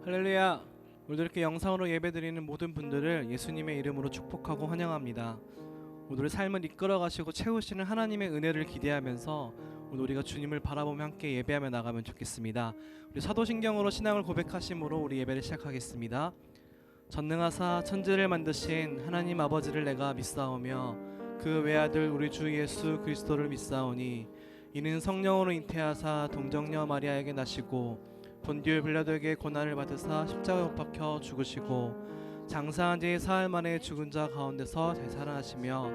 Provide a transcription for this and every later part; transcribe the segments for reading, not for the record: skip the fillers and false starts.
할렐루야. 오늘도 이렇게 영상으로 예배드리는 모든 분들을 예수님의 이름으로 축복하고 환영합니다. 오늘의 삶을 이끌어 가시고 채우시는 하나님의 은혜를 기대하면서 오늘 우리가 주님을 바라보며 함께 예배하며 나가면 좋겠습니다. 우리 사도신경으로 신앙을 고백하심으로 우리 예배를 시작하겠습니다. 전능하사 천지를 만드신 하나님 아버지를 내가 믿사오며 그 외아들 우리 주 예수 그리스도를 믿사오니 이는 성령으로 잉태하사 동정녀 마리아에게 나시고 본디오 빌라도에게 고난을 받으사 십자가에 못 박혀 죽으시고 장사한 지 사흘 만에 죽은 자 가운데서 되살아나시며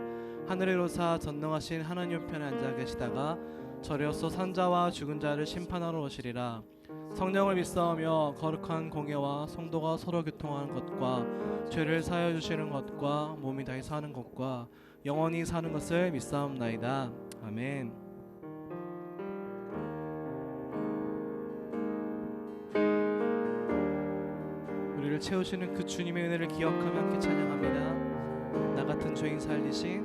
하늘에 오르사 전능하신 하나님 우편에 앉아 계시다가 저리로서 산자와 죽은 자를 심판하러 오시리라. 성령을 믿사오며 거룩한 공예와 성도가 서로 교통하는 것과 죄를 사하여 주시는 것과 몸이 다시 사는 것과 영원히 사는 것을 믿사옵나이다. 아멘. 우리를 채우시는 그 주님의 은혜를 기억하며 함께 찬양합니다. 나 같은 죄인 살리신,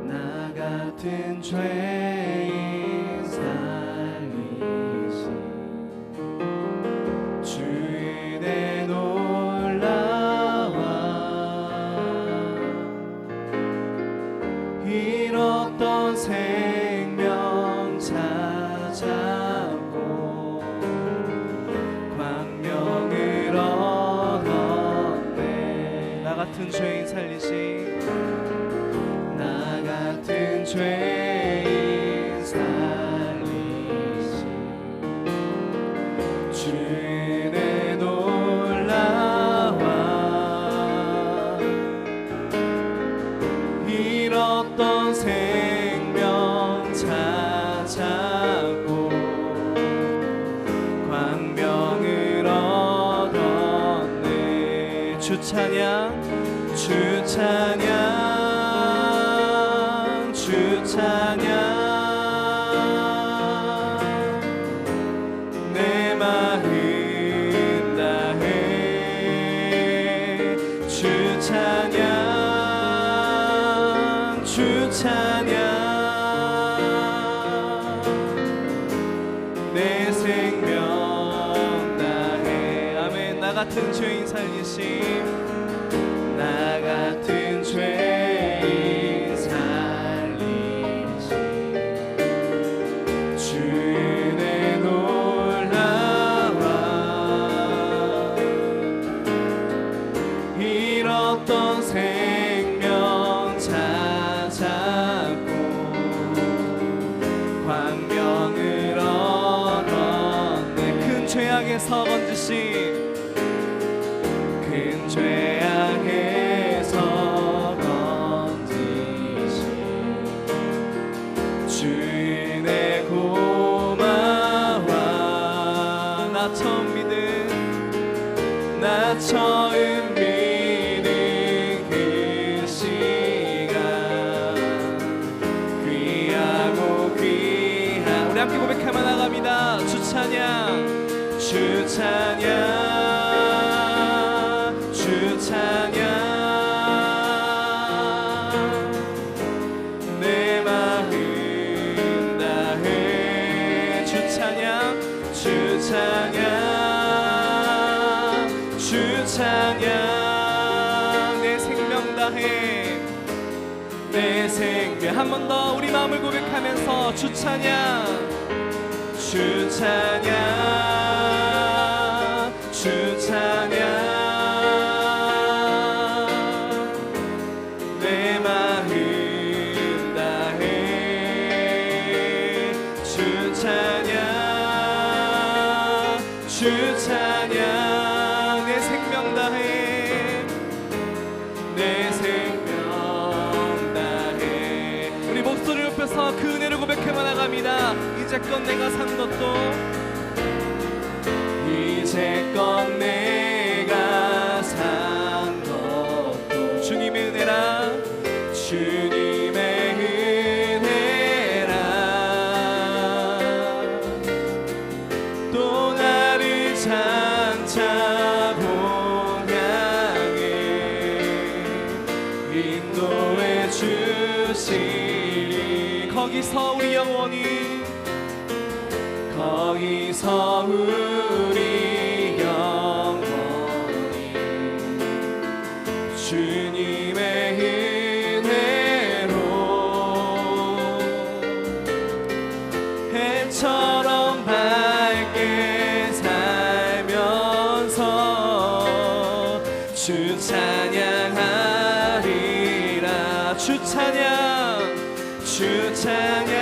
나 같은 죄인 살리신 주 은혜 놀라와 잃었던 생명 찾았고 광명을 얻었네. 나 같은 죄인 살리신, 나 같은 죄인 살리신 주 은혜 놀라와 잃었던 생명 찾았고 광명을 얻었네. 주 찬양, 주 찬양, 주 찬양. 내 마음 다해 주 찬양, 주 찬양. 내 생명 다해. 아멘. 나 같은 죄인 살리심, 나 같은 죄인 살리신 주 은혜 놀라와 잃었던 생명 찾았고 광명을 얻었네. 큰 죄악에서 건지신, 큰 죄악에서 건지신 주 은혜 고마워. 나 처음 믿은, 나 처음 믿은 그 시간 귀하고 귀한. 우리 함께 고백하며 나갑니다. 주 찬양, 주 찬양, 주 찬양. 내 마음 다해 주 찬양, 주 찬양, 주 찬양. 내 생명 다해, 내 생명. 한 번 더 우리 마음을 고백하면서 주 찬양, 주 찬양, 주 찬양. 내 마음 다해 주 찬양, 주 찬양. 내 생명 다해, 내 생명 다해. 우리 목소리 높여서 그 은혜를 고백해만 나갑니다. 이제껏 내가 산 것도, 이제껏 내가 산 것도 주님의 은혜라, 주님의 은혜라. 또 나를 장차 본향에 인도해 주시리. 거기서 우리 영원히, 거기서 우리 찬양 주 찬양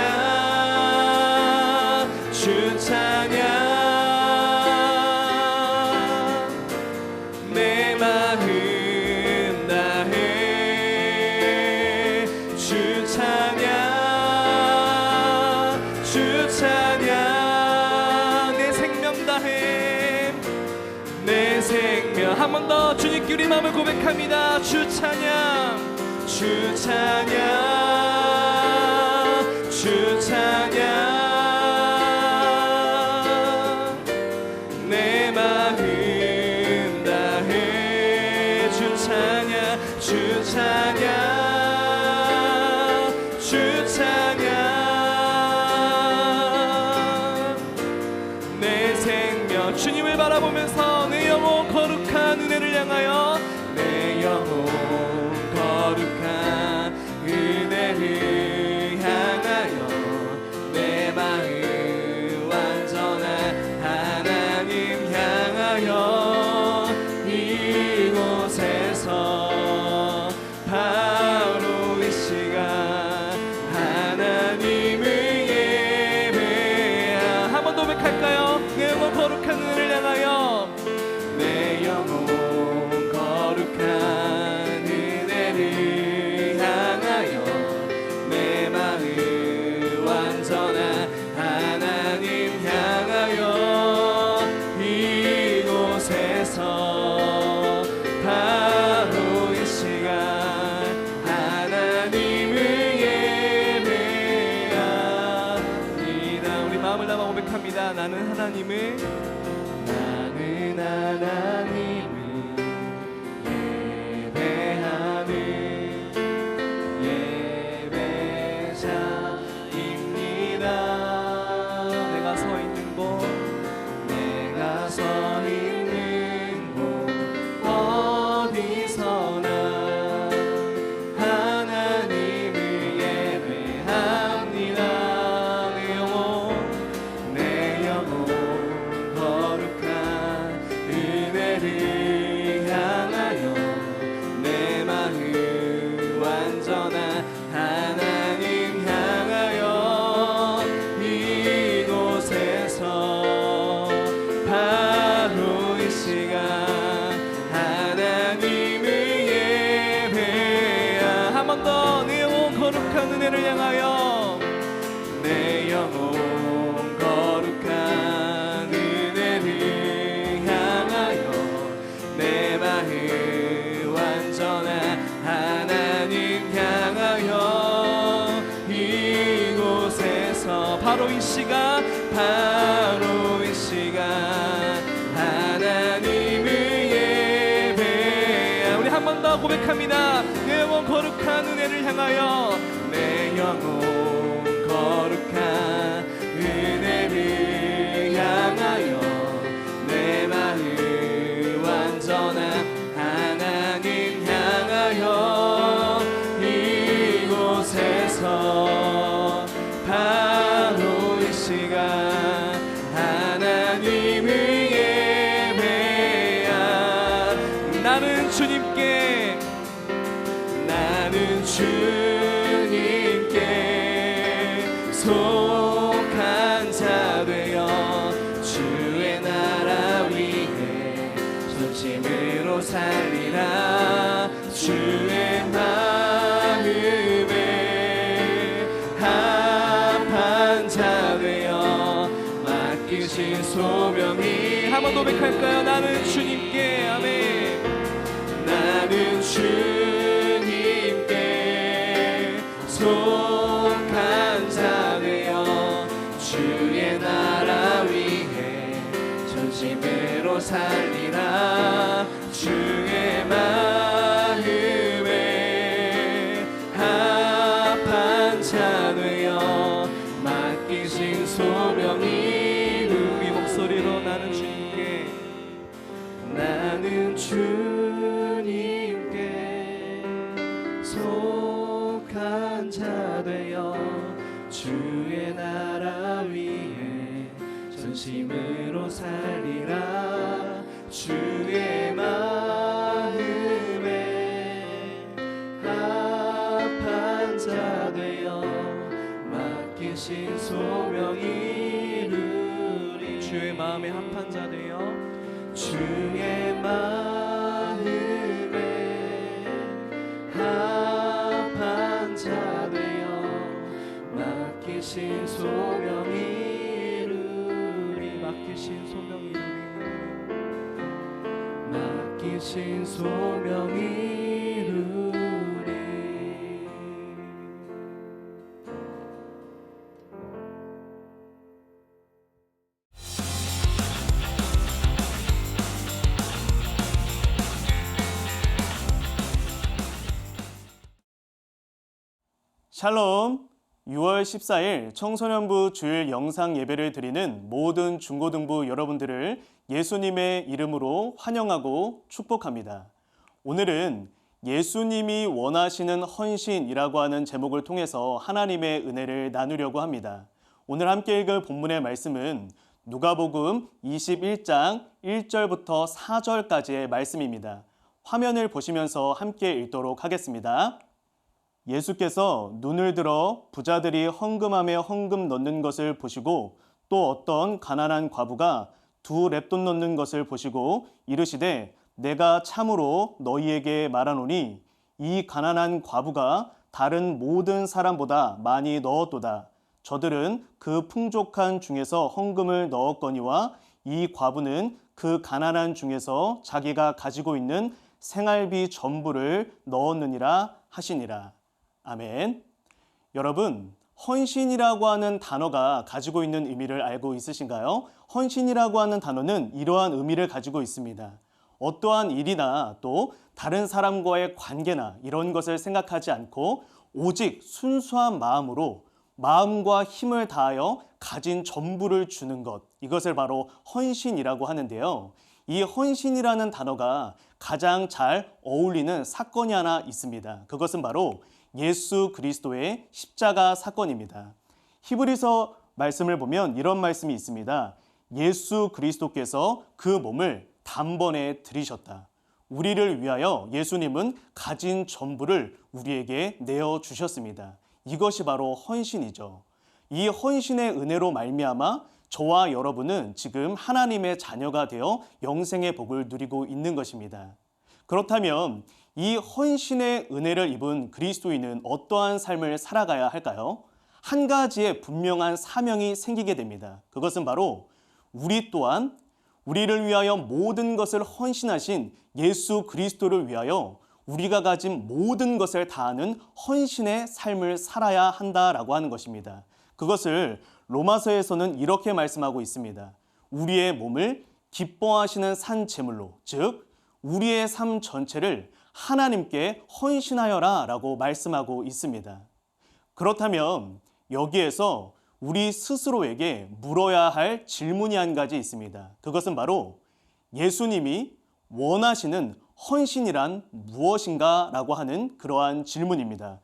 주 찬양 내 마음 다해 주 찬양 주 찬양 내 생명 다해 내 생명 한 번 더 주님께 우리 마음을 고백합니다. 주 찬양 주 찬양 주 찬양 내 마음 다해 주 찬양 주 찬양 주 찬양 내 생명 주님을 바라보면서 내 영혼 거룩한 은혜를 향하여 내 영혼 거룩한 은혜를 향하여 내 마음 완전한 하나님 향하여 이곳에서 바로 이 시간 하나님을 예배하 한 번 더 고백할까요? 내 영혼 거룩한 은혜를 향하여 내 영혼 거룩한 은혜를 향하여 내 마음 완전한 하나님 향하여 이곳에서 바로 이 시간 하나님을 예배합니다. 우리 마음을 담아 고백합니다. 나는 하나님을 예배하는 예배자입니다. 내가 서 있는 곳 어디서나 하나님을 예배합니다. 내 영혼 거룩한 은혜를 향하여 내 마음 완전한 하나님 향하여 이곳에서 바로 이 시간 하나님을 예배하 한 번 더 내 영혼 거룩한 은혜를 향하여 내 영혼 거룩한 은혜를 향하여 내 마음 완전한 하나님 향하여 이곳에서 바로 이 시간 하나님을 예배하 우리 한 번 더 고백합니다. 내 영혼 거룩한 은혜를 향하여 내 영혼 거룩한 은혜를 향하여 내 마음 완전한 하나님 향하여 이곳에서 바로 이 시간 하나님을 예배하 나는 주님께 속한 자 되어 주의 나라 위해 전심으로 살리라. 주의 마음에 합한 자 되어 맡기신 소명이 한 번 고백할까요? 나는 주님께 아멘. 나는 주님께 속한 자 되어 주의 나라 위해 전심으로 살리라. 주의 마음에 합한 자 되어 맡기신 소명이 우리 목소리로 나는 주님께 속한 자 되어 주의 나라 위해 전심으로 살리라. 주의 마음에 합한 자 맡기신 소명 이루리. 주의 마음에 합한 자 되어 주의 마음에 합한 자 되어 맡기신 소명 이루리. 맡기신 소명 이루리. 맡기신 소명 이루리. 샬롬! 6월 14일 청소년부 주일 영상 예배를 드리는 모든 중고등부 여러분들을 예수님의 이름으로 환영하고 축복합니다. 오늘은 예수님이 원하시는 헌신이라고 하는 제목을 통해서 하나님의 은혜를 나누려고 합니다. 오늘 함께 읽을 본문의 말씀은 누가복음 21장 1절부터 4절까지의 말씀입니다. 화면을 보시면서 함께 읽도록 하겠습니다. 예수께서 눈을 들어 부자들이 헌금함에 헌금 넣는 것을 보시고 또 어떤 가난한 과부가 2 렙돈 넣는 것을 보시고 이르시되 내가 참으로 너희에게 말하노니 이 가난한 과부가 다른 모든 사람보다 많이 넣었도다. 저들은 그 풍족한 중에서 헌금을 넣었거니와 이 과부는 그 가난한 중에서 자기가 가지고 있는 생활비 전부를 넣었느니라 하시니라. 아멘. 여러분, 헌신이라고 하는 단어가 가지고 있는 의미를 알고 있으신가요? 헌신이라고 하는 단어는 이러한 의미를 가지고 있습니다. 어떠한 일이나 또 다른 사람과의 관계나 이런 것을 생각하지 않고 오직 순수한 마음으로 마음과 힘을 다하여 가진 전부를 주는 것, 이것을 바로 헌신이라고 하는데요. 이 헌신이라는 단어가 가장 잘 어울리는 사건이 하나 있습니다. 그것은 바로 예수 그리스도의 십자가 사건입니다. 히브리서 말씀을 보면 이런 말씀이 있습니다. 예수 그리스도께서 그 몸을 단번에 들이셨다. 우리를 위하여 예수님은 가진 전부를 우리에게 내어주셨습니다. 이것이 바로 헌신이죠. 이 헌신의 은혜로 말미암아 저와 여러분은 지금 하나님의 자녀가 되어 영생의 복을 누리고 있는 것입니다. 그렇다면 이 헌신의 은혜를 입은 그리스도인은 어떠한 삶을 살아가야 할까요? 한 가지의 분명한 사명이 생기게 됩니다. 그것은 바로 우리 또한 우리를 위하여 모든 것을 헌신하신 예수 그리스도를 위하여 우리가 가진 모든 것을 다하는 헌신의 삶을 살아야 한다라고 하는 것입니다. 그것을 로마서에서는 이렇게 말씀하고 있습니다. 우리의 몸을 기뻐하시는 산 제물로, 즉 우리의 삶 전체를 하나님께 헌신하여라 라고 말씀하고 있습니다. 그렇다면 여기에서 우리 스스로에게 물어야 할 질문이 한 가지 있습니다. 그것은 바로 예수님이 원하시는 헌신이란 무엇인가 라고 하는 그러한 질문입니다.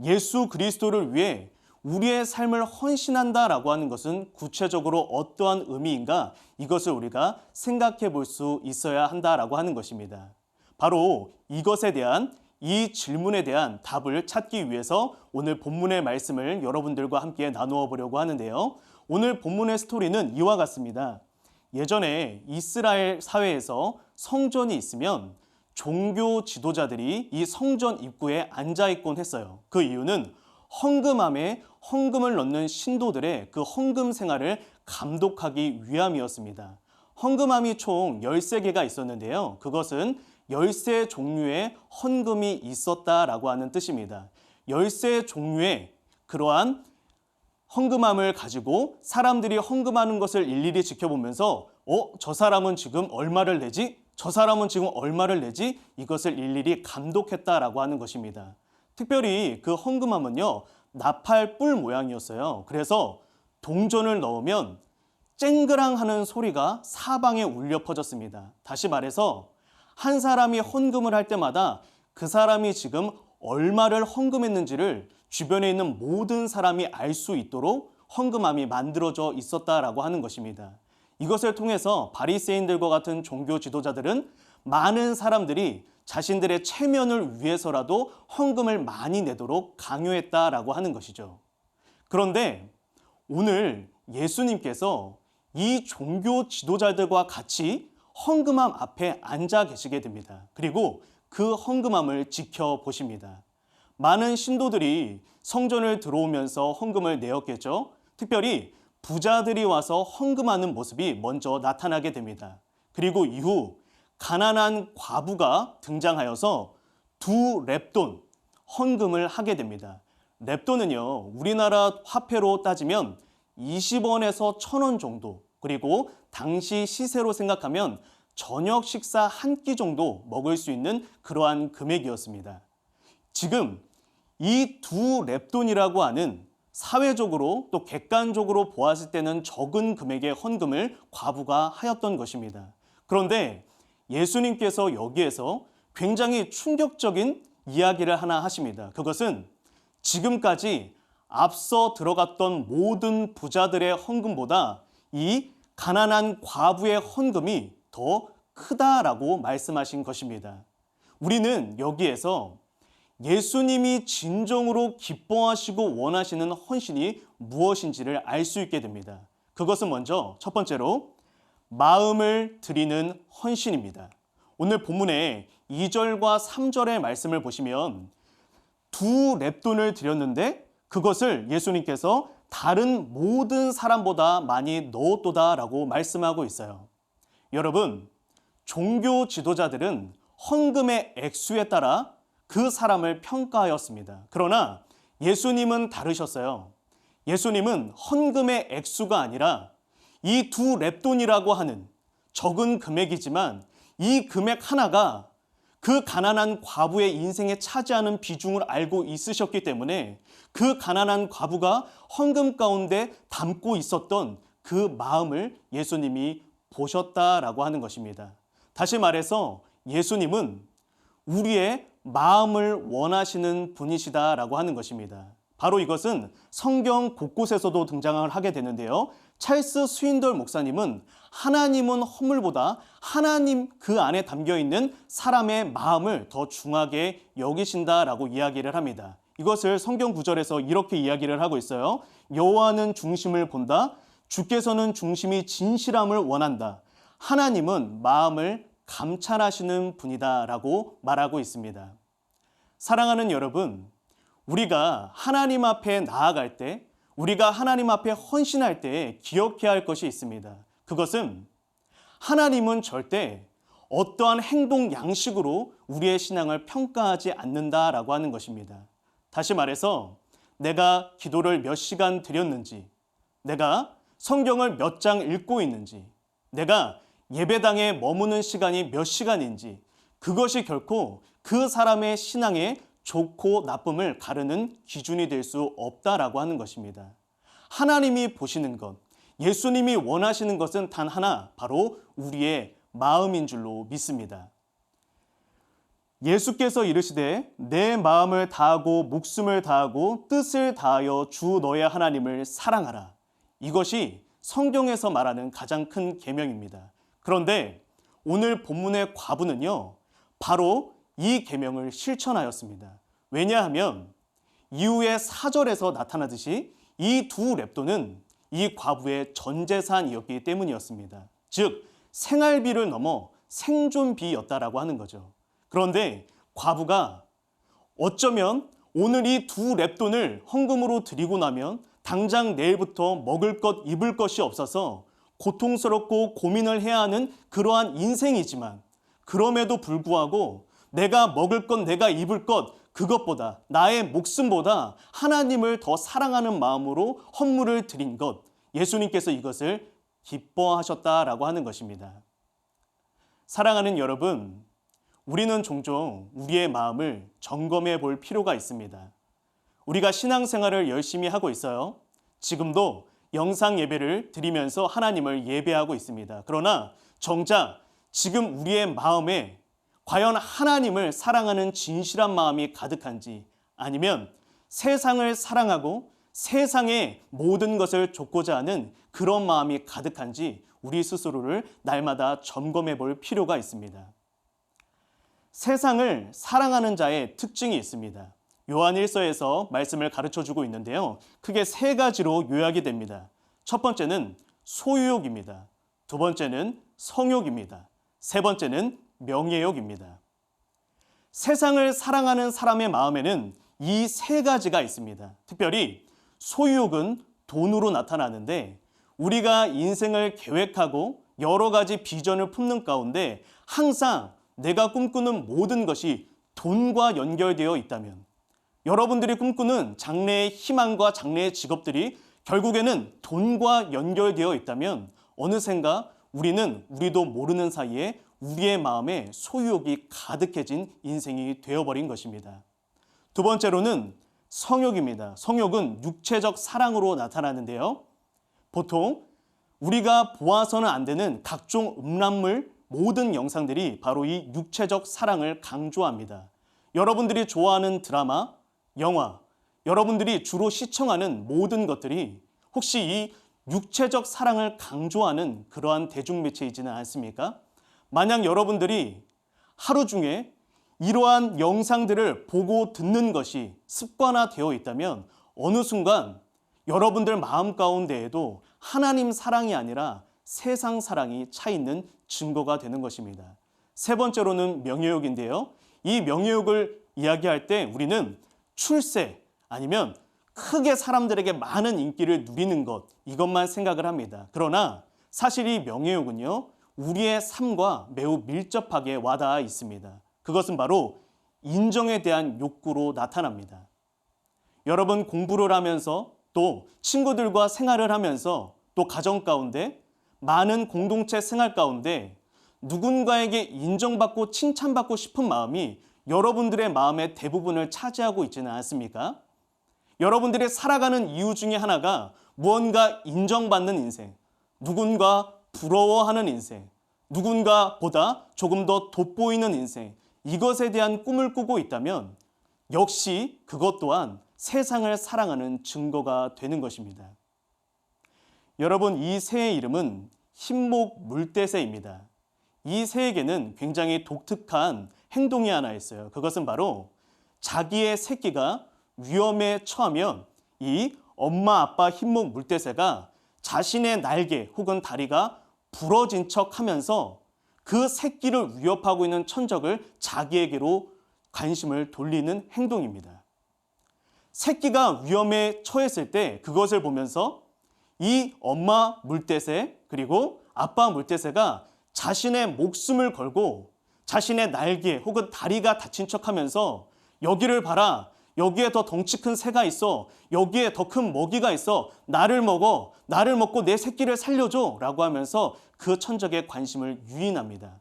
예수 그리스도를 위해 우리의 삶을 헌신한다라고 하는 것은 구체적으로 어떠한 의미인가, 이것을 우리가 생각해 볼 수 있어야 한다라고 하는 것입니다. 바로 이것에 대한 이 질문에 대한 답을 찾기 위해서 오늘 본문의 말씀을 여러분들과 함께 나누어 보려고 하는데요. 오늘 본문의 스토리는 이와 같습니다. 예전에 이스라엘 사회에서 성전이 있으면 종교 지도자들이 이 성전 입구에 앉아 있곤 했어요. 그 이유는 헌금함에 헌금을 넣는 신도들의 그 헌금 생활을 감독하기 위함이었습니다. 헌금함이 총 13개가 있었는데요. 그것은 13 종류의 헌금이 있었다라고 하는 뜻입니다. 13 종류의 그러한 헌금함을 가지고 사람들이 헌금하는 것을 일일이 지켜보면서 저 사람은 지금 얼마를 내지? 저 사람은 지금 얼마를 내지? 이것을 일일이 감독했다라고 하는 것입니다. 특별히 그 헌금함은요, 나팔 뿔 모양이었어요. 그래서 동전을 넣으면 쨍그랑 하는 소리가 사방에 울려 퍼졌습니다. 다시 말해서 한 사람이 헌금을 할 때마다 그 사람이 지금 얼마를 헌금했는지를 주변에 있는 모든 사람이 알 수 있도록 헌금함이 만들어져 있었다라고 하는 것입니다. 이것을 통해서 바리새인들과 같은 종교 지도자들은 많은 사람들이 자신들의 체면을 위해서라도 헌금을 많이 내도록 강요했다라고 하는 것이죠. 그런데 오늘 예수님께서 이 종교 지도자들과 같이 헌금함 앞에 앉아 계시게 됩니다. 그리고 그 헌금함을 지켜보십니다. 많은 신도들이 성전을 들어오면서 헌금을 내었겠죠. 특별히 부자들이 와서 헌금하는 모습이 먼저 나타나게 됩니다. 그리고 이후 가난한 과부가 등장하여서 2렙돈 헌금을 하게 됩니다. 렙돈은요, 우리나라 화폐로 따지면 20원에서 1,000원 정도, 그리고 당시 시세로 생각하면 저녁 식사 한 끼 정도 먹을 수 있는 그러한 금액이었습니다. 지금 이 2렙돈이라고 하는 사회적으로 또 객관적으로 보았을 때는 적은 금액의 헌금을 과부가 하였던 것입니다. 그런데 예수님께서 여기에서 굉장히 충격적인 이야기를 하나 하십니다. 그것은 지금까지 앞서 들어갔던 모든 부자들의 헌금보다 이 가난한 과부의 헌금이 더 크다라고 말씀하신 것입니다. 우리는 여기에서 예수님이 진정으로 기뻐하시고 원하시는 헌신이 무엇인지를 알 수 있게 됩니다. 그것은 먼저 첫 번째로 마음을 드리는 헌신입니다. 오늘 본문의 2절과 3절의 말씀을 보시면 2렙돈을 드렸는데 그것을 예수님께서 다른 모든 사람보다 많이 넣었도다라고 말씀하고 있어요. 여러분, 종교 지도자들은 헌금의 액수에 따라 그 사람을 평가하였습니다. 그러나 예수님은 다르셨어요. 예수님은 헌금의 액수가 아니라 이 2렙돈이라고 하는 적은 금액이지만 이 금액 하나가 그 가난한 과부의 인생에 차지하는 비중을 알고 있으셨기 때문에 그 가난한 과부가 헌금 가운데 담고 있었던 그 마음을 예수님이 보셨다라고 하는 것입니다. 다시 말해서 예수님은 우리의 마음을 원하시는 분이시다라고 하는 것입니다. 바로 이것은 성경 곳곳에서도 등장을 하게 되는데요. 찰스 스윈덜 목사님은 하나님은 허물보다 하나님 그 안에 담겨있는 사람의 마음을 더 중하게 여기신다라고 이야기를 합니다. 이것을 성경 구절에서 이렇게 이야기를 하고 있어요. 여호와는 중심을 본다. 주께서는 중심이 진실함을 원한다. 하나님은 마음을 감찰하시는 분이다라고 말하고 있습니다. 사랑하는 여러분, 우리가 하나님 앞에 나아갈 때, 우리가 하나님 앞에 헌신할 때 기억해야 할 것이 있습니다. 그것은 하나님은 절대 어떠한 행동 양식으로 우리의 신앙을 평가하지 않는다라고 하는 것입니다. 다시 말해서 내가 기도를 몇 시간 드렸는지, 내가 성경을 몇 장 읽고 있는지, 내가 예배당에 머무는 시간이 몇 시간인지, 그것이 결코 그 사람의 신앙의 좋고 나쁨을 가르는 기준이 될 수 없다라고 하는 것입니다. 하나님이 보시는 것, 예수님이 원하시는 것은 단 하나, 바로 우리의 마음인 줄로 믿습니다. 예수께서 이르시되 내 마음을 다하고 목숨을 다하고 뜻을 다하여 주 너의 하나님을 사랑하라. 이것이 성경에서 말하는 가장 큰 계명입니다. 그런데 오늘 본문의 과부는요, 바로 이 계명을 실천하였습니다. 왜냐하면 이후에 4절에서 나타나듯이 이 2렙돈은 이 과부의 전 재산이었기 때문이었습니다. 즉 생활비를 넘어 생존비였다라고 하는 거죠. 그런데 과부가 어쩌면 오늘 이 2렙돈을 헌금으로 드리고 나면 당장 내일부터 먹을 것 입을 것이 없어서 고통스럽고 고민을 해야 하는 그러한 인생이지만, 그럼에도 불구하고 내가 먹을 것, 내가 입을 것, 그것보다 나의 목숨보다 하나님을 더 사랑하는 마음으로 헌물을 드린 것, 예수님께서 이것을 기뻐하셨다라고 하는 것입니다. 사랑하는 여러분, 우리는 종종 우리의 마음을 점검해 볼 필요가 있습니다. 우리가 신앙생활을 열심히 하고 있어요. 지금도 영상 예배를 드리면서 하나님을 예배하고 있습니다. 그러나 정작 지금 우리의 마음에 과연 하나님을 사랑하는 진실한 마음이 가득한지, 아니면 세상을 사랑하고 세상의 모든 것을 좇고자 하는 그런 마음이 가득한지 우리 스스로를 날마다 점검해 볼 필요가 있습니다. 세상을 사랑하는 자의 특징이 있습니다. 요한 1서에서 말씀을 가르쳐 주고 있는데요. 크게 세 가지로 요약이 됩니다. 첫 번째는 소유욕입니다. 두 번째는 성욕입니다. 세 번째는 명예욕입니다. 세상을 사랑하는 사람의 마음에는 이 세 가지가 있습니다. 특별히 소유욕은 돈으로 나타나는데 우리가 인생을 계획하고 여러 가지 비전을 품는 가운데 항상 내가 꿈꾸는 모든 것이 돈과 연결되어 있다면 여러분들이 꿈꾸는 장래의 희망과 장래의 직업들이 결국에는 돈과 연결되어 있다면 어느샌가 우리도 모르는 사이에 우리의 마음에 소유욕이 가득해진 인생이 되어버린 것입니다. 두 번째로는 성욕입니다. 성욕은 육체적 사랑으로 나타나는데요. 보통 우리가 보아서는 안 되는 각종 음란물, 모든 영상들이 바로 이 육체적 사랑을 강조합니다. 여러분들이 좋아하는 드라마, 영화, 여러분들이 주로 시청하는 모든 것들이 혹시 이 육체적 사랑을 강조하는 그러한 대중매체이지는 않습니까? 만약 여러분들이 하루 중에 이러한 영상들을 보고 듣는 것이 습관화되어 있다면 어느 순간 여러분들 마음 가운데에도 하나님 사랑이 아니라 세상 사랑이 차 있는 증거가 되는 것입니다. 세 번째로는 명예욕인데요. 이 명예욕을 이야기할 때 우리는 출세 아니면 크게 사람들에게 많은 인기를 누리는 것 이것만 생각을 합니다. 그러나 사실 이 명예욕은요. 우리의 삶과 매우 밀접하게 와닿아 있습니다. 그것은 바로 인정에 대한 욕구로 나타납니다. 여러분 공부를 하면서 또 친구들과 생활을 하면서 또 가정 가운데 많은 공동체 생활 가운데 누군가에게 인정받고 칭찬받고 싶은 마음이 여러분들의 마음의 대부분을 차지하고 있지는 않습니까? 여러분들이 살아가는 이유 중에 하나가 무언가 인정받는 인생, 누군가 부러워하는 인생, 누군가보다 조금 더 돋보이는 인생, 이것에 대한 꿈을 꾸고 있다면 역시 그것 또한 세상을 사랑하는 증거가 되는 것입니다. 여러분, 이 새의 이름은 흰목 물대새입니다. 이 새에게는 굉장히 독특한 행동이 하나 있어요. 그것은 바로 자기의 새끼가 위험에 처하면 이 엄마 아빠 흰목 물대새가 자신의 날개 혹은 다리가 부러진 척 하면서 그 새끼를 위협하고 있는 천적을 자기에게로 관심을 돌리는 행동입니다. 새끼가 위험에 처했을 때 그것을 보면서 이 엄마 물대새 그리고 아빠 물대새가 자신의 목숨을 걸고 자신의 날개 혹은 다리가 다친 척하면서 여기를 봐라. 여기에 더 덩치 큰 새가 있어. 여기에 더 큰 먹이가 있어. 나를 먹어. 나를 먹고 내 새끼를 살려줘. 라고 하면서 그 천적의 관심을 유인합니다.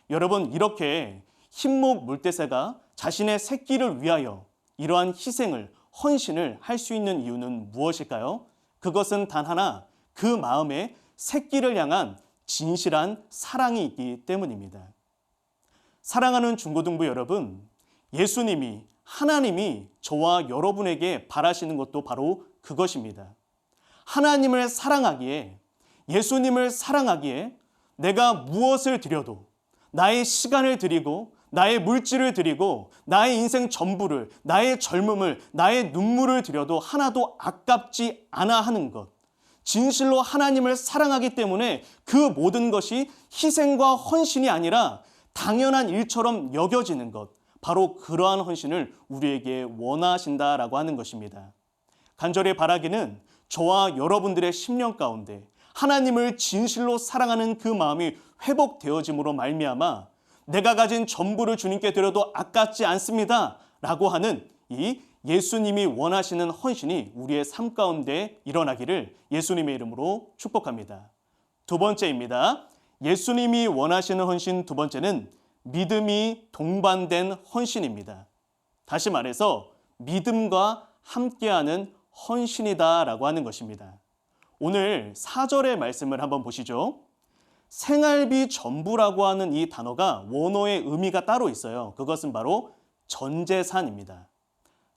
여러분, 이렇게 흰목 물대새가 자신의 새끼를 위하여 이러한 희생을, 헌신을 할 수 있는 이유는 무엇일까요? 그것은 단 하나, 그 마음에 새끼를 향한 진실한 사랑이 있기 때문입니다. 사랑하는 중고등부 여러분, 예수님이, 하나님이 저와 여러분에게 바라시는 것도 바로 그것입니다. 하나님을 사랑하기에, 예수님을 사랑하기에 내가 무엇을 드려도 나의 시간을 드리고 나의 물질을 드리고 나의 인생 전부를, 나의 젊음을, 나의 눈물을 드려도 하나도 아깝지 않아 하는 것. 진실로 하나님을 사랑하기 때문에 그 모든 것이 희생과 헌신이 아니라 당연한 일처럼 여겨지는 것. 바로 그러한 헌신을 우리에게 원하신다라고 하는 것입니다. 간절히 바라기는 저와 여러분들의 심령 가운데 하나님을 진실로 사랑하는 그 마음이 회복되어짐으로 말미암아 내가 가진 전부를 주님께 드려도 아깝지 않습니다 라고 하는 이 예수님이 원하시는 헌신이 우리의 삶 가운데 일어나기를 예수님의 이름으로 축복합니다. 두 번째입니다. 예수님이 원하시는 헌신 두 번째는 믿음이 동반된 헌신입니다. 다시 말해서 믿음과 함께하는 헌신이다라고 하는 것입니다. 오늘 4절의 말씀을 한번 보시죠. 생활비 전부라고 하는 이 단어가 원어의 의미가 따로 있어요. 그것은 바로 전 재산입니다.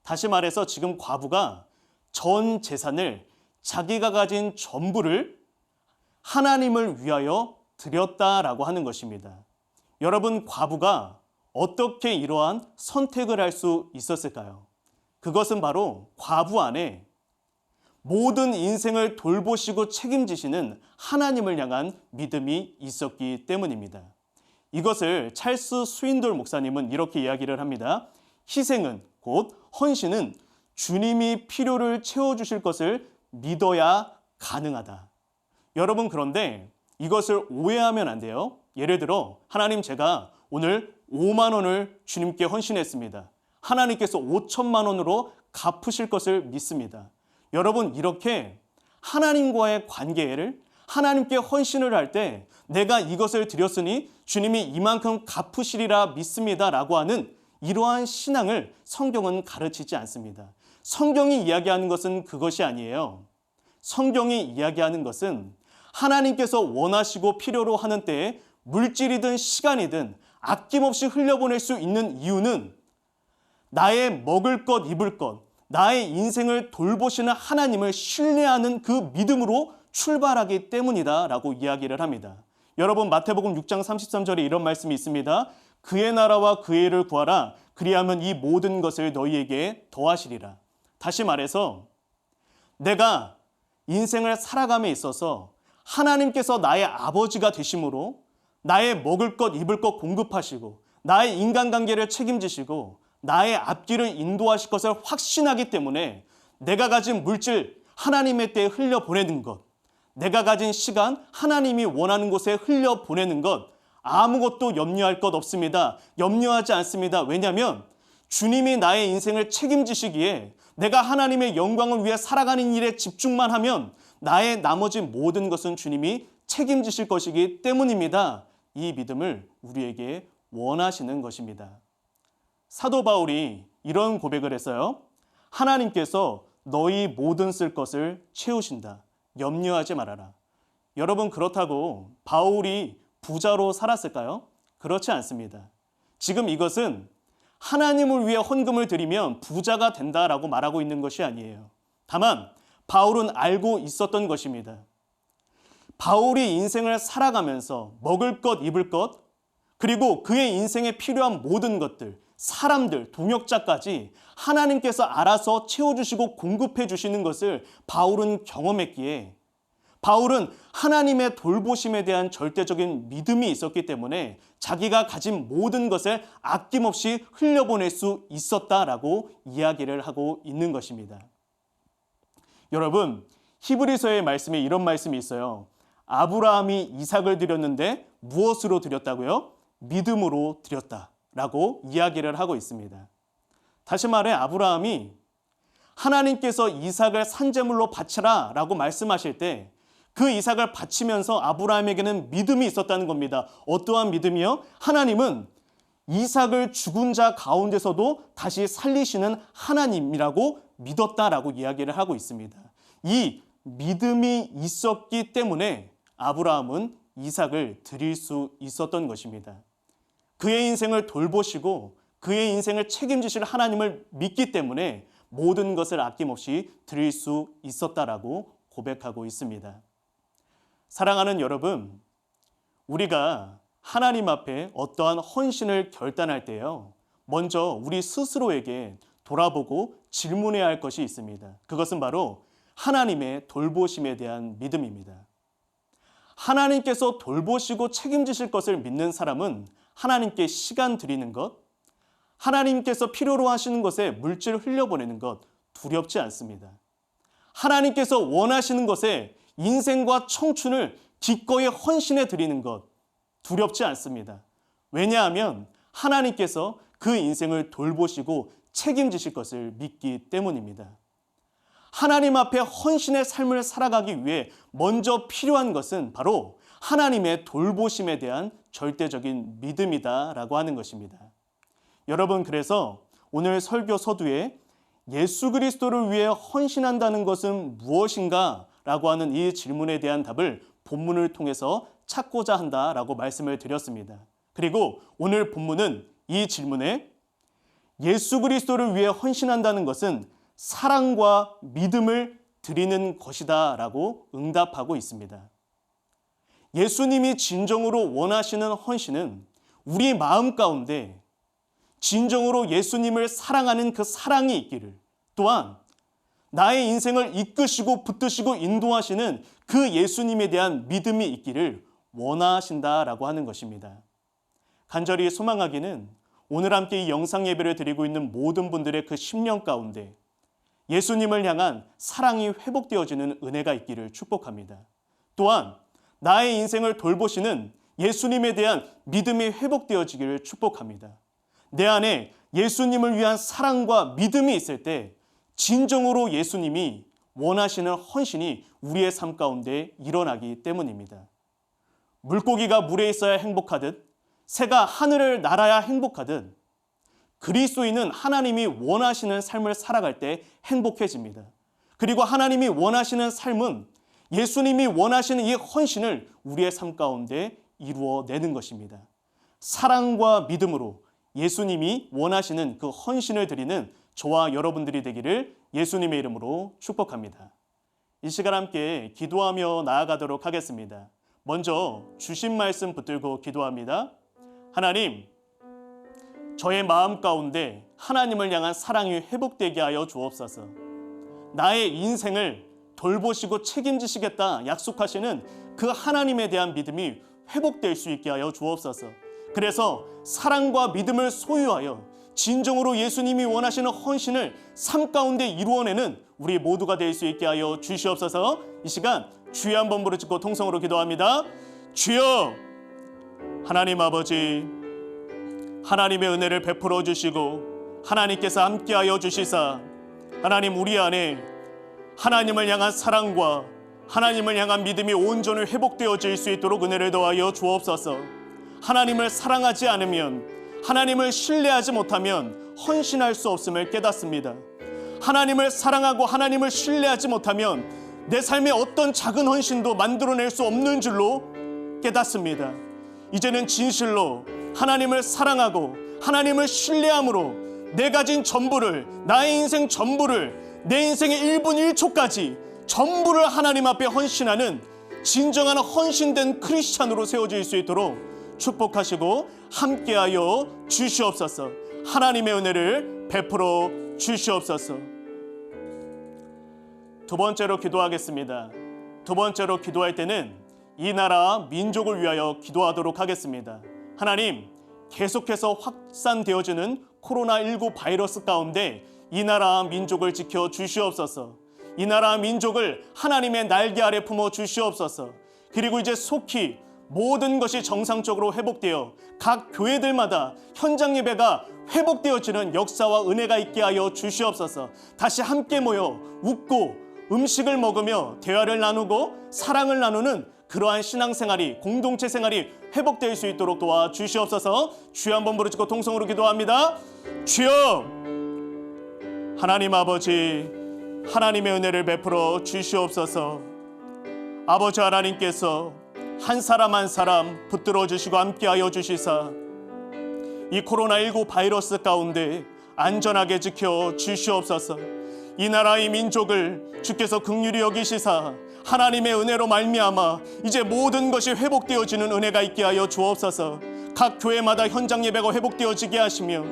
다시 말해서 지금 과부가 전 재산을 자기가 가진 전부를 하나님을 위하여 드렸다라고 하는 것입니다. 여러분, 과부가 어떻게 이러한 선택을 할 수 있었을까요? 그것은 바로 과부 안에 모든 인생을 돌보시고 책임지시는 하나님을 향한 믿음이 있었기 때문입니다. 이것을 찰스 스윈돌 목사님은 이렇게 이야기를 합니다. 희생은, 곧 헌신은 주님이 필요를 채워주실 것을 믿어야 가능하다. 여러분, 그런데 이것을 오해하면 안 돼요. 예를 들어 하나님, 제가 오늘 5만 원을 주님께 헌신했습니다. 하나님께서 5천만 원으로 갚으실 것을 믿습니다. 여러분, 이렇게 하나님과의 관계를 하나님께 헌신을 할 때 내가 이것을 드렸으니 주님이 이만큼 갚으시리라 믿습니다라고 하는 이러한 신앙을 성경은 가르치지 않습니다. 성경이 이야기하는 것은 그것이 아니에요. 성경이 이야기하는 것은 하나님께서 원하시고 필요로 하는 때에 물질이든 시간이든 아낌없이 흘려보낼 수 있는 이유는 나의 먹을 것, 입을 것, 나의 인생을 돌보시는 하나님을 신뢰하는 그 믿음으로 출발하기 때문이다 라고 이야기를 합니다. 여러분, 마태복음 6장 33절에 이런 말씀이 있습니다. 그의 나라와 그의 일을 구하라. 그리하면 이 모든 것을 너희에게 더하시리라. 다시 말해서 내가 인생을 살아감에 있어서 하나님께서 나의 아버지가 되심으로 나의 먹을 것, 입을 것 공급하시고 나의 인간관계를 책임지시고 나의 앞길을 인도하실 것을 확신하기 때문에 내가 가진 물질 하나님의 때에 흘려보내는 것, 내가 가진 시간 하나님이 원하는 곳에 흘려보내는 것 아무것도 염려할 것 없습니다. 염려하지 않습니다. 왜냐하면 주님이 나의 인생을 책임지시기에 내가 하나님의 영광을 위해 살아가는 일에 집중만 하면 나의 나머지 모든 것은 주님이 책임지실 것이기 때문입니다. 이 믿음을 우리에게 원하시는 것입니다. 사도 바울이 이런 고백을 했어요. 하나님께서 너희 모든 쓸 것을 채우신다. 염려하지 말아라. 여러분, 그렇다고 바울이 부자로 살았을까요? 그렇지 않습니다. 지금 이것은 하나님을 위해 헌금을 드리면 부자가 된다라고 말하고 있는 것이 아니에요. 다만 바울은 알고 있었던 것입니다. 바울이 인생을 살아가면서 먹을 것, 입을 것, 그리고 그의 인생에 필요한 모든 것들, 사람들, 동역자까지 하나님께서 알아서 채워주시고 공급해 주시는 것을 바울은 경험했기에 바울은 하나님의 돌보심에 대한 절대적인 믿음이 있었기 때문에 자기가 가진 모든 것을 아낌없이 흘려보낼 수 있었다라고 이야기를 하고 있는 것입니다. 여러분, 히브리서의 말씀에 이런 말씀이 있어요. 아브라함이 이삭을 드렸는데 무엇으로 드렸다고요? 믿음으로 드렸다라고 이야기를 하고 있습니다. 다시 말해 아브라함이 하나님께서 이삭을 산제물로 바치라 라고 말씀하실 때 그 이삭을 바치면서 아브라함에게는 믿음이 있었다는 겁니다. 어떠한 믿음이요? 하나님은 이삭을 죽은 자 가운데서도 다시 살리시는 하나님이라고 믿었다라고 이야기를 하고 있습니다. 이 믿음이 있었기 때문에 아브라함은 이삭을 드릴 수 있었던 것입니다. 그의 인생을 돌보시고 그의 인생을 책임지실 하나님을 믿기 때문에 모든 것을 아낌없이 드릴 수 있었다라고 고백하고 있습니다. 사랑하는 여러분, 우리가 하나님 앞에 어떠한 헌신을 결단할 때요, 먼저 우리 스스로에게 돌아보고 질문해야 할 것이 있습니다. 그것은 바로 하나님의 돌보심에 대한 믿음입니다. 하나님께서 돌보시고 책임지실 것을 믿는 사람은 하나님께 시간 드리는 것, 하나님께서 필요로 하시는 것에 물질 흘려보내는 것 두렵지 않습니다. 하나님께서 원하시는 것에 인생과 청춘을 기꺼이 헌신해 드리는 것 두렵지 않습니다. 왜냐하면 하나님께서 그 인생을 돌보시고 책임지실 것을 믿기 때문입니다. 하나님 앞에 헌신의 삶을 살아가기 위해 먼저 필요한 것은 바로 하나님의 돌보심에 대한 절대적인 믿음이다라고 하는 것입니다. 여러분, 그래서 오늘 설교 서두에 예수 그리스도를 위해 헌신한다는 것은 무엇인가? 라고 하는 이 질문에 대한 답을 본문을 통해서 찾고자 한다라고 말씀을 드렸습니다. 그리고 오늘 본문은 이 질문에 예수 그리스도를 위해 헌신한다는 것은 사랑과 믿음을 드리는 것이다 라고 응답하고 있습니다. 예수님이 진정으로 원하시는 헌신은 우리 마음 가운데 진정으로 예수님을 사랑하는 그 사랑이 있기를, 또한 나의 인생을 이끄시고 붙드시고 인도하시는 그 예수님에 대한 믿음이 있기를 원하신다라고 하는 것입니다. 간절히 소망하기는 오늘 함께 이 영상 예배를 드리고 있는 모든 분들의 그 심령 가운데 예수님을 향한 사랑이 회복되어지는 은혜가 있기를 축복합니다. 또한 나의 인생을 돌보시는 예수님에 대한 믿음이 회복되어지기를 축복합니다. 내 안에 예수님을 위한 사랑과 믿음이 있을 때 진정으로 예수님이 원하시는 헌신이 우리의 삶 가운데 일어나기 때문입니다. 물고기가 물에 있어야 행복하듯 새가 하늘을 날아야 행복하듯 그리스도인은 하나님이 원하시는 삶을 살아갈 때 행복해집니다. 그리고 하나님이 원하시는 삶은 예수님이 원하시는 이 헌신을 우리의 삶 가운데 이루어내는 것입니다. 사랑과 믿음으로 예수님이 원하시는 그 헌신을 드리는 저와 여러분들이 되기를 예수님의 이름으로 축복합니다. 이 시간 함께 기도하며 나아가도록 하겠습니다. 먼저 주신 말씀 붙들고 기도합니다. 하나님, 저의 마음 가운데 하나님을 향한 사랑이 회복되게 하여 주옵소서. 나의 인생을 돌보시고 책임지시겠다 약속하시는 그 하나님에 대한 믿음이 회복될 수 있게 하여 주옵소서. 그래서 사랑과 믿음을 소유하여 진정으로 예수님이 원하시는 헌신을 삶 가운데 이루어내는 우리 모두가 될 수 있게 하여 주시옵소서. 이 시간 주여 한번 부르짖고 통성으로 기도합니다. 주여, 하나님 아버지, 하나님의 은혜를 베풀어 주시고 하나님께서 함께하여 주시사 하나님 우리 안에 하나님을 향한 사랑과 하나님을 향한 믿음이 온전히 회복되어질 수 있도록 은혜를 더하여 주옵소서. 하나님을 사랑하지 않으면, 하나님을 신뢰하지 못하면 헌신할 수 없음을 깨닫습니다. 하나님을 사랑하고 하나님을 신뢰하지 못하면 내 삶에 어떤 작은 헌신도 만들어낼 수 없는 줄로 깨닫습니다. 이제는 진실로 하나님을 사랑하고 하나님을 신뢰함으로 내 가진 전부를, 나의 인생 전부를, 내 인생의 1분 1초까지 전부를 하나님 앞에 헌신하는 진정한 헌신된 크리스찬으로 세워질 수 있도록 축복하시고 함께하여 주시옵소서. 하나님의 은혜를 베풀어 주시옵소서. 두 번째로 기도하겠습니다. 두 번째로 기도할 때는 이 나라 민족을 위하여 기도하도록 하겠습니다. 하나님, 계속해서 확산되어지는 코로나19 바이러스 가운데 이 나라 민족을 지켜 주시옵소서. 이 나라 민족을 하나님의 날개 아래 품어 주시옵소서. 그리고 이제 속히 모든 것이 정상적으로 회복되어 각 교회들마다 현장 예배가 회복되어지는 역사와 은혜가 있게 하여 주시옵소서. 다시 함께 모여 웃고 음식을 먹으며 대화를 나누고 사랑을 나누는 그러한 신앙생활이, 공동체 생활이 회복될 수 있도록 도와주시옵소서. 주여 한번 부르짖고 통성으로 기도합니다. 주여, 하나님 아버지, 하나님의 은혜를 베풀어 주시옵소서. 아버지 하나님께서 한 사람 한 사람 붙들어 주시고 함께하여 주시사 이 코로나19 바이러스 가운데 안전하게 지켜 주시옵소서. 이 나라의 민족을 주께서 긍휼히 여기시사 하나님의 은혜로 말미암아 이제 모든 것이 회복되어지는 은혜가 있게 하여 주옵소서. 각 교회마다 현장 예배가 회복되어지게 하시며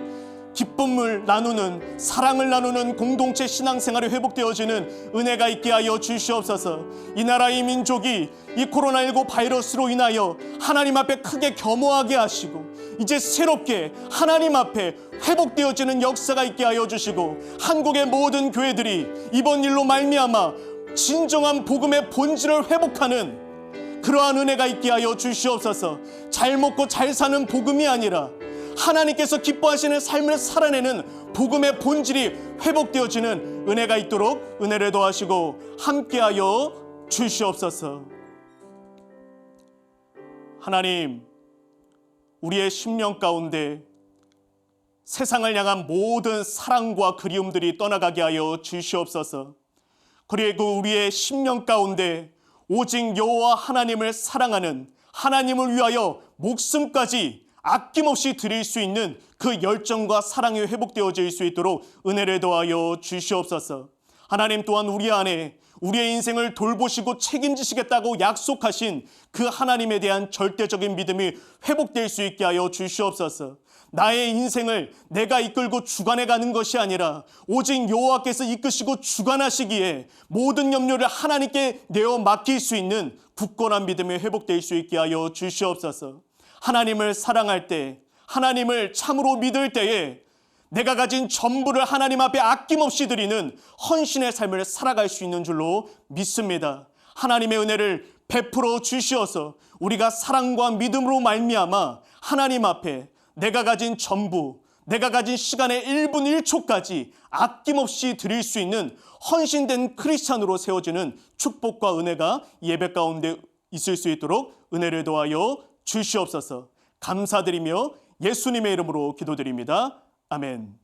기쁨을 나누는, 사랑을 나누는 공동체 신앙생활이 회복되어지는 은혜가 있게 하여 주시옵소서. 이 나라의 민족이 이 코로나19 바이러스로 인하여 하나님 앞에 크게 겸허하게 하시고 이제 새롭게 하나님 앞에 회복되어지는 역사가 있게 하여 주시고 한국의 모든 교회들이 이번 일로 말미암아 진정한 복음의 본질을 회복하는 그러한 은혜가 있게 하여 주시옵소서. 잘 먹고 잘 사는 복음이 아니라 하나님께서 기뻐하시는 삶을 살아내는 복음의 본질이 회복되어지는 은혜가 있도록 은혜를 더하시고 함께하여 주시옵소서. 하나님, 우리의 심령 가운데 세상을 향한 모든 사랑과 그리움들이 떠나가게 하여 주시옵소서. 그리고 우리의 심령 가운데 오직 여호와 하나님을 사랑하는, 하나님을 위하여 목숨까지 아낌없이 드릴 수 있는 그 열정과 사랑이 회복되어질 수 있도록 은혜를 더하여 주시옵소서. 하나님 또한 우리 안에 우리의 인생을 돌보시고 책임지시겠다고 약속하신 그 하나님에 대한 절대적인 믿음이 회복될 수 있게 하여 주시옵소서. 나의 인생을 내가 이끌고 주관해 가는 것이 아니라 오직 여호와께서 이끄시고 주관하시기에 모든 염려를 하나님께 내어 맡길 수 있는 굳건한 믿음이 회복될 수 있게 하여 주시옵소서. 하나님을 사랑할 때, 하나님을 참으로 믿을 때에 내가 가진 전부를 하나님 앞에 아낌없이 드리는 헌신의 삶을 살아갈 수 있는 줄로 믿습니다. 하나님의 은혜를 베풀어 주시어서 우리가 사랑과 믿음으로 말미암아 하나님 앞에 내가 가진 전부, 내가 가진 시간의 1분 1초까지 아낌없이 드릴 수 있는 헌신된 크리스찬으로 세워지는 축복과 은혜가 예배 가운데 있을 수 있도록 은혜를 도하여 주시옵소서. 감사드리며 예수님의 이름으로 기도드립니다. 아멘.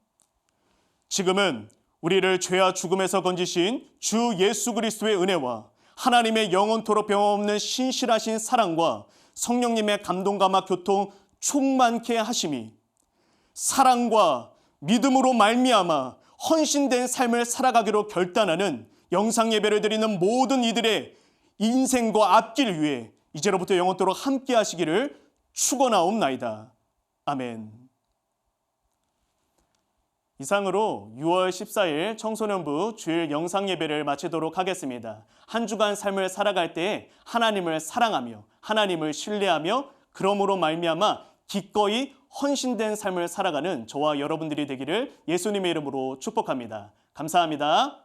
지금은 우리를 죄와 죽음에서 건지신 주 예수 그리스도의 은혜와 하나님의 영원토록 변함없는 신실하신 사랑과 성령님의 감동과 교통 충만케 하심이 사랑과 믿음으로 말미암아 헌신된 삶을 살아가기로 결단하는 영상 예배를 드리는 모든 이들의 인생과 앞길 위해 이제로부터 영원토록 함께 하시기를 축원하옵나이다. 아멘. 이상으로 6월 14일 청소년부 주일 영상 예배를 마치도록 하겠습니다. 한 주간 삶을 살아갈 때 하나님을 사랑하며 하나님을 신뢰하며 그러므로 말미암아 기꺼이 헌신된 삶을 살아가는 저와 여러분들이 되기를 예수님의 이름으로 축복합니다. 감사합니다.